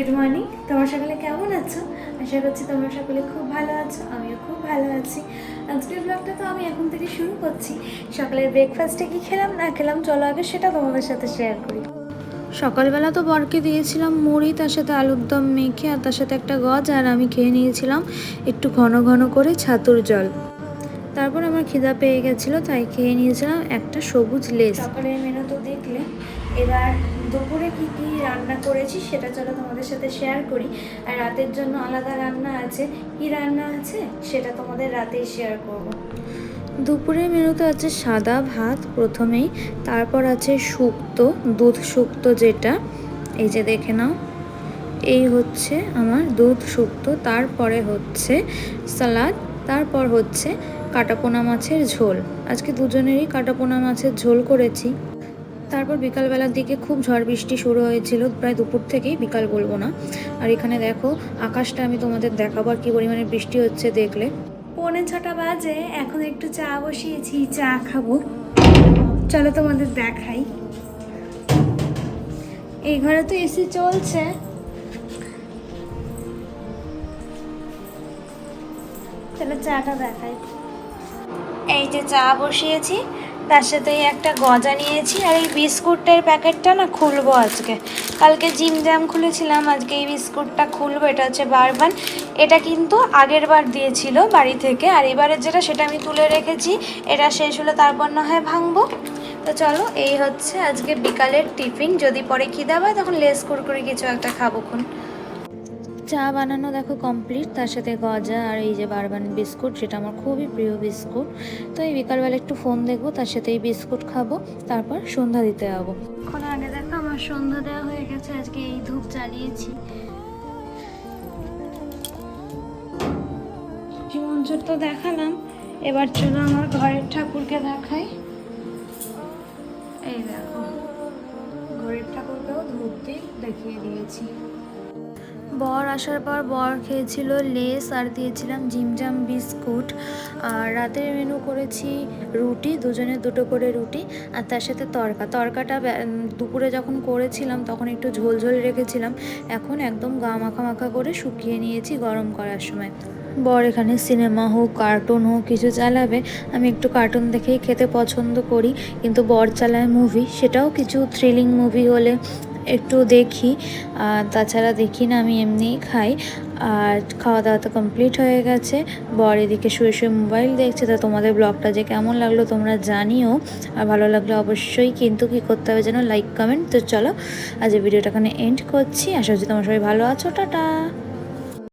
Good morning, তোমার সকলে কেমন আছো? আশা করছি তোমরা সকলে খুব ভালো আছো, আমিও খুব ভালো আছি। আজকের ব্লগটা তো আমি এখন থেকে শুরু করছি। সকালের ব্রেকফাস্টে কি খেলাম না খেলাম চলো আগে সেটা তোমাদের সাথে শেয়ার করি। সকালবেলা তো বরকে দিয়েছিলাম মুড়ি, তার সাথে আলুর দম মেখে, আর তার সাথে একটা গজা, আর আমি খেয়ে নিয়েছিলাম একটু ঘন ঘন করে ছাতুর জল। তারপর আমার খিদা পেয়ে গেছিলো, তাই খেয়ে নিয়েছিলাম একটা সবুজ লেস। সকালের মেনু তো দেখলে, এবার দুপুরে কি কি রান্না করেছি সেটা চলো তোমাদের সাথে শেয়ার করি। আর রাতের জন্য আলাদা রান্না আছে, কি রান্না আছে সেটা তোমাদের রাতেই শেয়ার করব। দুপুরের মেনুতে আছে সাদা ভাত প্রথমেই, তারপর আছে শুক্তো, দুধ শুক্তো যেটা, এই যে দেখে নাও, এই হচ্ছে আমার দুধ শুক্তো। তারপরে হচ্ছে সালাদ, তারপর হচ্ছে কাটাপোনা মাছের ঝোল। আজকে দুজনেরই কাটাপোনা মাছের ঝোল করেছি। তারপর বিকালবেলার দিকে খুব ঝড় বৃষ্টি শুরু হয়েছিল, প্রায় দুপুর থেকেই, বিকাল বলবো না। আর এখানে দেখো আকাশটা আমি তোমাদের দেখাবো আর কি পরিমাণে বৃষ্টি হচ্ছে দেখলে। 6:45 বাজে, এখন একটু চা বসিয়েছি, চা খাবো। চলো তোমাদের দেখাই। এই ঘরে তো এসি চলছে, চলো চাটা দেখাই। এই যে চা বসিয়েছি, তার সাথে একটা গজা নিয়েছি, আর এই বিস্কুটের প্যাকেটটা না খুলবো আজকে। কালকে জিম জ্যাম খুলেছিলাম, আজকে এই বিস্কুটটা খুলবো। এটা হচ্ছে বারবান, এটা কিন্তু আগের বার দিয়েছিল বাড়ি থেকে, আর এবারের যেটা সেটা আমি তুলে রেখেছি। এটা শেষ হলে তারপর না হয় ভাঙবো। তো চলো, এই হচ্ছে আজকে বিকালের টিফিন। যদি পরে খিদা পায় তখন লেস কুরকুরি কিছু একটা খাবোক্ষণ। চা বানানো দেখো কমপ্লিট, তার সাথে গজা আর এই যে বারবান বিস্কুট, যেটা আমার খুবই প্রিয় বিস্কুট। তো এই বিকালবেলা একটু ফোন দেখবো, তার সাথে এই বিস্কুট খাবো, তারপর সন্ধ্যা দিতে যাবো। এখন আগে দেখো আমার সন্ধ্যা দেওয়া হয়ে গেছে, আজকে এই ধূপ জ্বালিয়েছি। মঞ্জুর তো দেখালাম, এবার চলো আমার ঘরের ঠাকুরকে দেখাই। এই দেখো, ঘরের ঠাকুরকেও ধূপ দিয়ে দেখিয়ে দিয়েছি। বর আসার পর বর খেয়েছিল লেস, আর দিয়েছিলাম জিমজাম বিস্কুট। আর রাতের মেনু করেছি রুটি, দুজনের দুটো করে রুটি, আর তার সাথে তরকাটা দুপুরে যখন করেছিলাম তখন একটু ঝোল ঝোল রেখেছিলাম, এখন একদম গা মাখা মাখা করে শুকিয়ে নিয়েছি গরম করার সময়। বর এখানে সিনেমা হোক কার্টুন হোক কিছু চালাবে, আমি একটু কার্টুন দেখেই খেতে পছন্দ করি, কিন্তু বর চালায় মুভি, সেটাও কিছু থ্রিলিং মুভি হলে একটু দেখি, আর তাছাড়া দেখি না, আমি এমনিই খাই। আর খাওয়া দাওয়া তো কমপ্লিট হয়ে গেছে, বর এদিকে শুয়ে শুয়ে মোবাইল দেখছে। তা তোমাদের ব্লগটা যে কেমন লাগলো তোমরা জানিও, আর ভালো লাগলে অবশ্যই কিন্তু কী করতে হবে যেন, লাইক কমেন্ট। তো চলো আজ ভিডিওটা এখানে এন্ড করছি, আশা করছি তোমরা সবাই ভালো আছো, টাটা।